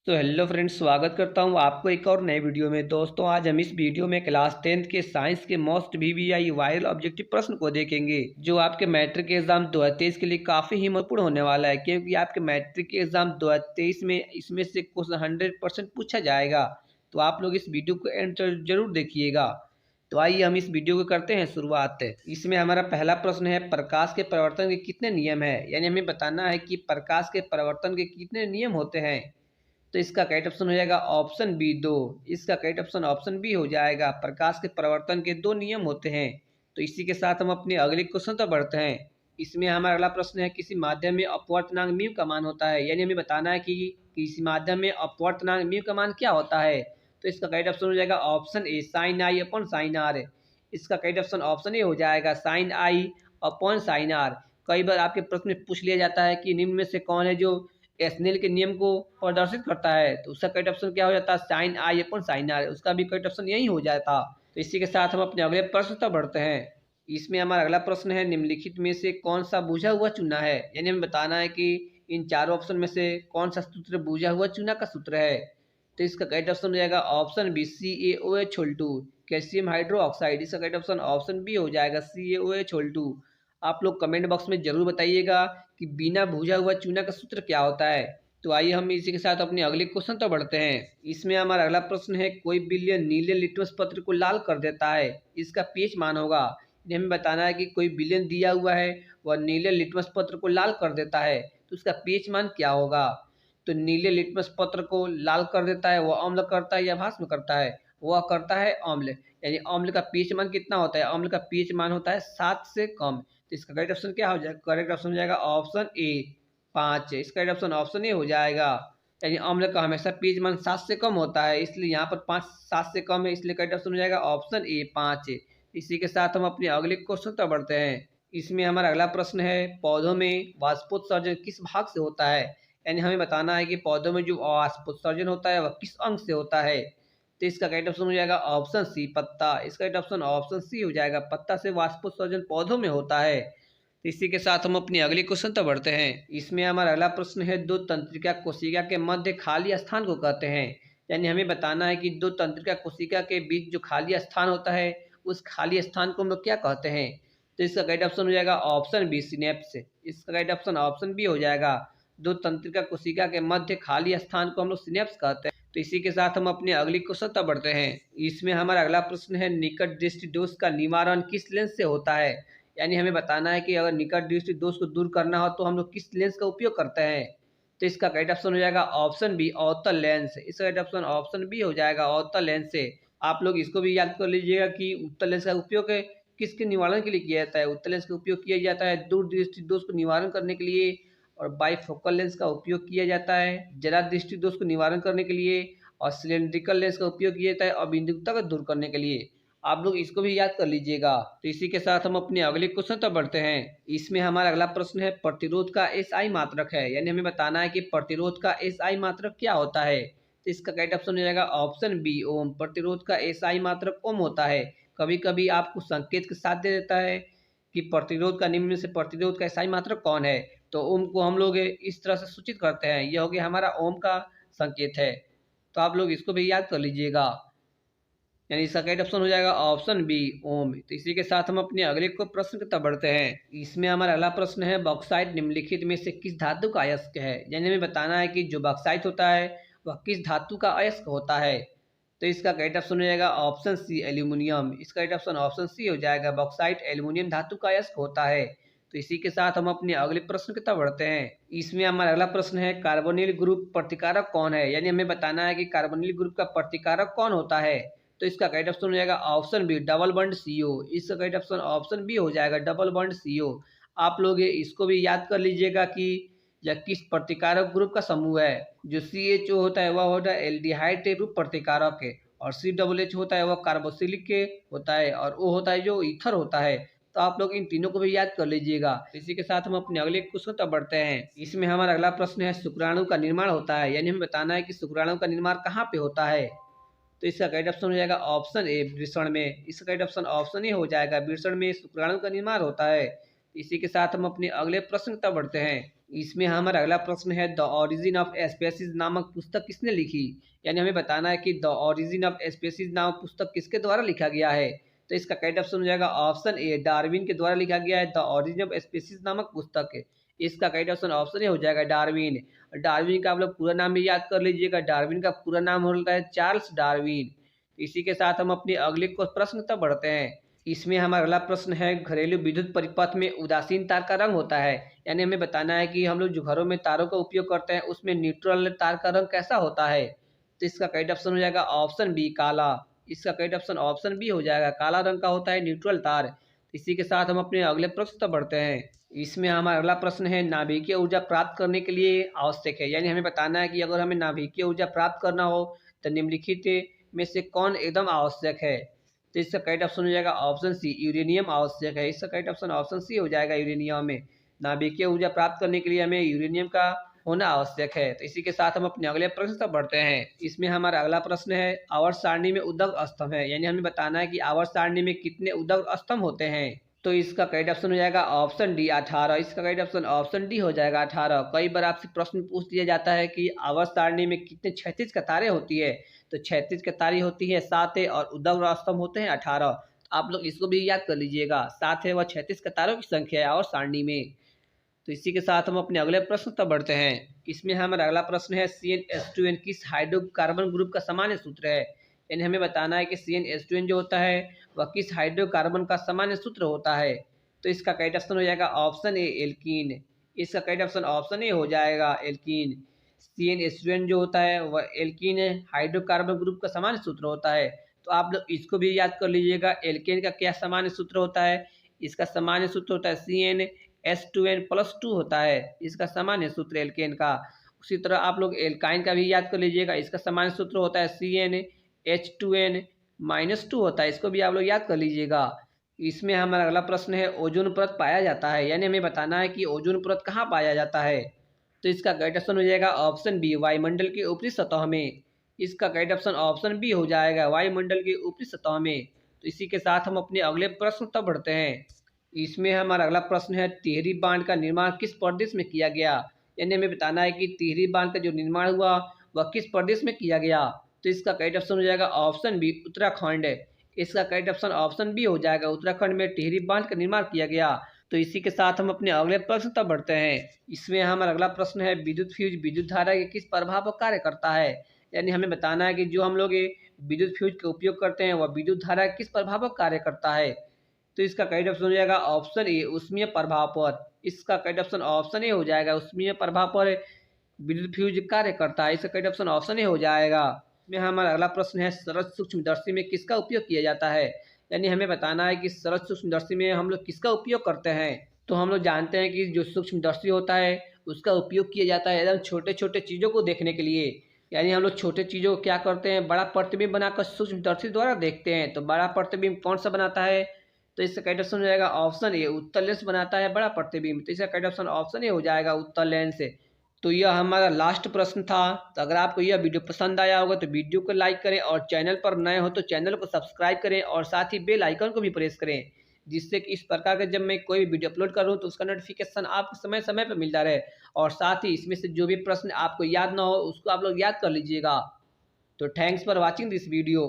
तो hello friends, स्वागत करता हूं आपको एक और नए वीडियो में। दोस्तों, आज हम इस वीडियो में क्लास 10th के साइंस के मोस्ट वीवीआई वायरल ऑब्जेक्टिव प्रश्न को देखेंगे, जो आपके मैट्रिक एग्जाम 2023 के लिए काफ़ी ही महत्वपूर्ण होने वाला है, क्योंकि आपके मैट्रिक एग्जाम 2023 में इसमें से क्वेश्चन 100% पूछा जाएगा। तो आप लोग इस वीडियो को एंड तक जरूर देखिएगा। तो आइए हम इस वीडियो को करते हैं शुरुआत। इसमें हमारा पहला प्रश्न है, प्रकाश के परिवर्तन के कितने नियम है। यानी हमें बताना है कि प्रकाश के परिवर्तन के कितने नियम होते हैं। तो इसका करेक्ट ऑप्शन हो जाएगा ऑप्शन बी, दो। इसका करेक्ट ऑप्शन ऑप्शन बी हो जाएगा, प्रकाश के परिवर्तन के दो नियम होते हैं। तो इसी के साथ हम अपने अगले क्वेश्चन पर बढ़ते हैं। इसमें हमारा अगला प्रश्न है, किसी माध्यम में अपवर्तनांक म्यू का मान होता है। यानी हमें बताना है कि किसी माध्यम में अपवर्तनांक म्यू का मान क्या होता है। तो इसका करेक्ट ऑप्शन हो जाएगा option A, sine I upon sine R. इसका करेक्ट ऑप्शन ऑप्शन ए हो जाएगा, sine I upon sine R. कई बार आपके प्रश्न में पूछ लिया जाता है कि निम्न में से कौन है जो एसनेल के नियम को प्रदर्शित करता है। तो उसका करेक्ट ऑप्शन क्या हो जाता है, sine I upon sine R. उसका भी करेक्ट ऑप्शन यही हो जाता। तो इसी के साथ हम अपने अगले प्रश्न तक बढ़ते हैं। इसमें हमारा अगला प्रश्न है, निम्नलिखित में से कौन सा बुझा हुआ चूना है। यानी हमें बताना है कि इन चारों ऑप्शन में से कौन सा सूत्र बुझा हुआ चूना का सूत्र है। तो इसका करेक्ट ऑप्शन हो जाएगा option B, CaOH2, calcium hydroxide. इसका करेक्ट ऑप्शन ऑप्शन बी हो जाएगा, CaOH2। आप लोग कमेंट बॉक्स में जरूर बताइएगा कि बिना भुजा हुआ चूना का सूत्र क्या होता है। तो आइए हम इसी के साथ अपने अगले क्वेश्चन तो बढ़ते हैं। इसमें हमारा अगला प्रश्न है, कोई बिलियन नीले लिटमस पत्र को लाल कर देता है, इसका पीएच मान होगा। ये हमें बताना है कि कोई बिलियन दिया हुआ है, वह नीले लिटमस पत्र को लाल कर देता है, तो उसका पीएच मान क्या होगा। तो नीले लिटमस पत्र को लाल कर देता है, वह अम्ल करता है या भस्म करता है। वह करता है अम्ल। यानी अम्ल का पीएच मान कितना होता है, अम्ल का पीएच मान होता है 7 से कम। तो इसका करेक्ट ऑप्शन क्या हो जाएगा, करेक्ट ऑप्शन हो जाएगा ऑप्शन ए, 5। इसका करेक्ट ऑप्शन ऑप्शन ए हो जाएगा। यानी अम्ल का हमेशा पीएच मान 7 से कम होता है, इसलिए यहाँ पर 5 7 से कम है, इसलिए करेक्ट ऑप्शन हो जाएगा ऑप्शन ए, 5। इसी के साथ हम अपने अगले क्वेश्चन तक बढ़ते हैं। इसमें हमारा अगला प्रश्न है, पौधों में वाष्पोत्सर्जन किस भाग से होता है। यानी हमें बताना है कि पौधों में जो वाष्पोत्सर्जन होता है वह किस अंग से होता है। तो इसका करेक्ट ऑप्शन हो जाएगा ऑप्शन सी, पत्ता। इसका करेक्ट ऑप्शन ऑप्शन सी हो जाएगा, पत्ता से वाष्पोत्सर्जन पौधों में होता है। तो इसी के साथ हम अपनी अगली क्वेश्चन तक बढ़ते हैं। इसमें हमारा अगला प्रश्न है, दो तंत्रिका कोशिका के मध्य खाली स्थान को कहते हैं। यानी हमें बताना है कि दो तंत्रिका कोशिका के बीच जो खाली स्थान होता है, उस खाली स्थान को हम लोग क्या कहते हैं। तो इसका करेक्ट ऑप्शन हो जाएगा ऑप्शन बी, सिनेप्स। इसका करेक्ट ऑप्शन ऑप्शन बी हो जाएगा, दो तंत्रिका कोशिका के मध्य खाली स्थान को हम लोग सिनेप्स कहते हैं। तो इसी के साथ हम अपनी अगली क्वेश्चन तक बढ़ते हैं। इसमें हमारा अगला प्रश्न है, निकट दृष्टि दोष का निवारण किस लेंस से होता है। यानी हमें बताना है कि अगर निकट दृष्टि दोष को दूर करना हो तो हम लोग किस लेंस का उपयोग करते हैं। तो इसका करेक्ट ऑप्शन हो जाएगा ऑप्शन बी, अवतल लेंस। इसका करेक्ट ऑप्शन ऑप्शन बी हो जाएगा, अवतल लेंस से। आप लोग इसको भी याद कर लीजिएगा कि उत्तल लेंस का उपयोग किसके निवारण के लिए किया जाता है। उत्तल लेंस का उपयोग किया जाता है दूर दृष्टि दोष को निवारण करने के लिए, और बाइफोकल लेंस का उपयोग किया जाता है जरा दृष्टि दोष को निवारण करने के लिए, और सिलेंड्रिकल लेंस का उपयोग किया जाता है अबिंदुकता को दूर करने के लिए। आप लोग इसको भी याद कर लीजिएगा। तो इसी के साथ हम अपने अगले क्वेश्चन तक बढ़ते हैं। इसमें हमारा अगला प्रश्न है, प्रतिरोध का एसआई मात्रक है। यानी हमें बताना है कि प्रतिरोध का एसआई मात्रक क्या होता है। तो इसका करेक्ट ऑप्शन हो जाएगा ऑप्शन बी, ओम। प्रतिरोध का एसआई मात्रक ओम होता है। कभी कभी आपको संकेत के साथ दे देता है कि प्रतिरोध का, निम्न में से प्रतिरोध का एसआई मात्रक कौन है। तो ओम को हम लोग इस तरह से सूचित करते हैं, यह हो गया हमारा ओम का संकेत है। तो आप लोग इसको भी याद कर लीजिएगा। यानी इसका करेक्ट ऑप्शन हो जाएगा ऑप्शन बी, ओम। तो इसी के साथ हम अपने अगले को प्रश्न की तरफ बढ़ते हैं। इसमें हमारा अगला प्रश्न है, बॉक्साइट निम्नलिखित में से किस धातु का अयस्क है। यानी हमें बताना है कि जो बॉक्साइट होता है वह किस धातु का अयस्क होता है। तो इसका करेक्ट ऑप्शन हो जाएगा ऑप्शन सी, एल्यूमिनियम। इसका करेक्ट ऑप्शन ऑप्शन सी हो जाएगा, बॉक्साइट एल्यूमिनियम धातु का अयस्क होता है। तो इसी के साथ हम अपने अगले प्रश्न की तरफ बढ़ते हैं। इसमें हमारा अगला प्रश्न है, कार्बोनिल ग्रुप प्रतिकारक कौन है। यानी हमें बताना है कि कार्बोनिल ग्रुप का प्रतिकारक कौन होता है। तो इसका करेक्ट ऑप्शन हो जाएगा option B, double bond CO। इसका करेक्ट ऑप्शन ऑप्शन बी हो जाएगा, डबल बॉन्ड CO। आप लोग इसको भी याद कर लीजिएगा कि यह किस प्रतिकारक ग्रुप का समूह है। जो CHO होता है वह होता है एल्डिहाइड रूप प्रतिकारक है, और COOH होता है वह कार्बोक्सिलिक के होता है, और O होता है जो ईथर होता है। तो आप लोग इन तीनों को भी याद कर लीजिएगा। इसी के साथ हम अपने अगले क्वेश्चन तक बढ़ते हैं। इसमें हमारा अगला प्रश्न है, शुक्राणु का निर्माण होता है। यानी हमें बताना है कि शुक्राणु का निर्माण कहाँ पे होता है। तो इसका करेक्ट ऑप्शन हो जाएगा ऑप्शन ए, वृषण में। इसका करेक्ट ऑप्शन ऑप्शन ए हो जाएगा, वृषण में शुक्राणु का निर्माण होता है। इसी के साथ हम अपने अगले प्रश्न तक बढ़ते हैं। इसमें हमारा अगला प्रश्न है, द ओरिजिन ऑफ स्पेसीज नामक पुस्तक किसने लिखी। यानी हमें बताना है कि द ओरिजिन ऑफ स्पेसीज नामक पुस्तक किसके द्वारा लिखा गया है। तो इसका करेक्ट ऑप्शन हो जाएगा ऑप्शन ए, डार्विन के द्वारा लिखा गया है द ओरिजिन ऑफ स्पेसीज नामक पुस्तक है। इसका करेक्ट ऑप्शन ऑप्शन ए हो जाएगा डार्विन। डार्विन का आप लोग पूरा नाम भी याद कर लीजिएगा। डार्विन का पूरा नाम होता है चार्ल्स डार्विन। इसी के साथ हम अपने अगले प्रश्न तक बढ़ते हैं। इसमें हमारा अगला प्रश्न है, घरेलू विद्युत परिपथ में उदासीन तार का रंग होता है। यानी हमें बताना है कि हम लोग जो घरों में तारों का उपयोग करते हैं उसमें न्यूट्रल तार का रंग कैसा होता है। तो इसका करेक्ट ऑप्शन हो जाएगा ऑप्शन बी, काला। इसका करेक्ट ऑप्शन ऑप्शन बी हो जाएगा, काला रंग का होता है न्यूट्रल तार। इसी के साथ हम अपने अगले प्रश्न तक बढ़ते हैं। इसमें हमारा अगला प्रश्न है, नाभिकीय ऊर्जा प्राप्त करने के लिए आवश्यक है। यानी हमें बताना है कि अगर हमें नाभिकीय ऊर्जा प्राप्त करना हो तो निम्नलिखित में से कौन एकदम आवश्यक है। तो इसका करेक्ट ऑप्शन हो जाएगा ऑप्शन सी, यूरेनियम आवश्यक है। इसका करेक्ट ऑप्शन ऑप्शन सी हो जाएगा, यूरेनियम में। नाभिकीय ऊर्जा प्राप्त करने के लिए हमें यूरेनियम का होना आवश्यक है। तो इसी के साथ हम अपने अगले प्रश्न तक बढ़ते हैं। इसमें हमारा अगला प्रश्न है, आवर्त सारणी में उदक स्तंभ है। यानी हमें बताना है कि आवर्त सारणी में कितने उदक स्तंभ होते हैं। तो इसका करेक्ट ऑप्शन हो जाएगा ऑप्शन डी, 18। इसका करेक्ट ऑप्शन ऑप्शन डी हो जाएगा, 18। कई बार आपसे प्रश्न पूछ दिया जाता है कि आवर्त सारणी में कितने क्षैतिज कतारें होती है। तो क्षैतिज कतारें होती है 7 है और ऊर्ध्वाधर स्तंभ होते हैं 18। आप लोग इसको भी याद कर लीजिएगा, 7 है वह क्षैतिज कतारों की संख्या है आवर्त सारणी में। तो इसी के साथ हम अपने अगले प्रश्न तक बढ़ते हैं। इसमें हमारा अगला प्रश्न है, CnH2n किस हाइड्रोकार्बन ग्रुप का सामान्य सूत्र है। यानी हमें बताना है कि CnH2n जो होता है वह किस हाइड्रोकार्बन का सामान्य सूत्र होता है। तो इसका करेक्ट ऑप्शन हो जाएगा ऑप्शन ए, एल्कीन। इसका करेक्ट ऑप्शन ऑप्शन ए हो जाएगा, एल्कीन। CnH2n जो होता है वह एल्कीन हाइड्रोकार्बन ग्रुप का सामान्य सूत्र होता है। तो आप लोग इसको भी याद कर लीजिएगा, एल्केन का क्या सामान्य सूत्र होता है। इसका सामान्य सूत्र होता है CnH2n+2 होता है, इसका सामान्य सूत्र एल्केन का। उसी तरह आप लोग एल्काइन का भी याद कर लीजिएगा, इसका सामान्य सूत्र होता है CnH2n-2 होता है, इसको भी आप लोग याद कर लीजिएगा। इसमें हमारा अगला प्रश्न है, ओजोन परत पाया जाता है। यानी हमें बताना है कि ओजोन परत कहाँ पाया जाता है। तो इसका करेक्ट ऑप्शन हो जाएगा ऑप्शन बी, वायुमंडल की ऊपरी सतह में। इसका करेक्ट ऑप्शन ऑप्शन बी हो जाएगा, वायुमंडल की ऊपरी सतह में। तो इसी के साथ हम अपने अगले प्रश्न तक बढ़ते हैं। इसमें हमारा अगला प्रश्न है, तिहरी बांध का निर्माण किस प्रदेश में किया गया। यानी हमें बताना है कि तिहरी बांध का जो निर्माण हुआ वह किस प्रदेश में किया गया। तो इसका करेक्ट ऑप्शन हो जाएगा ऑप्शन बी, उत्तराखंड। इसका करेक्ट ऑप्शन ऑप्शन बी हो जाएगा, उत्तराखंड में टिहरी बांध का निर्माण किया गया। तो इसी के साथ हम अपने अगले प्रश्न तक बढ़ते हैं। इसमें हमारा अगला प्रश्न है, विद्युत फ्यूज विद्युत धारा के किस प्रभाव पर कार्य करता है। यानी हमें बताना है कि जो हम लोग ये विद्युत फ्यूज का उपयोग करते हैं वह विद्युत धारा किस प्रभाव पर कार्य करता है। तो इसका करेक्ट ऑप्शन हो जाएगा ऑप्शन ए, ऊष्मीय प्रभाव पर। इसका करेक्ट ऑप्शन ऑप्शन ए हो जाएगा, ऊष्मीय प्रभाव पर विद्युत फ्यूज कार्य करता है। इसका करेक्ट ऑप्शन ऑप्शन ए हो जाएगा। में हमारा अगला प्रश्न है, सरल सूक्ष्मदर्शी में किसका उपयोग किया जाता है। यानी हमें बताना है कि सरल सूक्ष्मदर्शी में हम लोग किसका उपयोग करते हैं। तो हम लोग जानते हैं कि जो सूक्ष्मदर्शी होता है उसका उपयोग किया जाता है एकदम छोटे छोटे चीज़ों को देखने के लिए। यानी हम लोग छोटे चीज़ों को क्या करते हैं, बड़ा प्रतिबिंब बनाकर सूक्ष्मदर्शी द्वारा देखते हैं। तो बड़ा प्रतिबिंब कौन सा बनाता है। तो इसका करेक्ट ऑप्शन हो जाएगा ऑप्शन ए, उत्तल लेंस बनाता है बड़ा प्रतिबिंब। तो इसका करेक्ट ऑप्शन ऑप्शन ए हो जाएगा, उत्तल लेंस। तो यह हमारा लास्ट प्रश्न था। तो अगर आपको यह वीडियो पसंद आया होगा तो वीडियो को लाइक करें और चैनल पर नए हो तो चैनल को सब्सक्राइब करें और साथ ही बेल आइकन को भी प्रेस करें, जिससे कि इस प्रकार के जब मैं कोई वीडियो अपलोड करूं तो उसका नोटिफिकेशन आपको समय समय पर मिलता रहे। और साथ ही इसमें से जो भी प्रश्न आपको याद ना हो उसको आप लोग याद कर लीजिएगा। तो thanks for watching this video.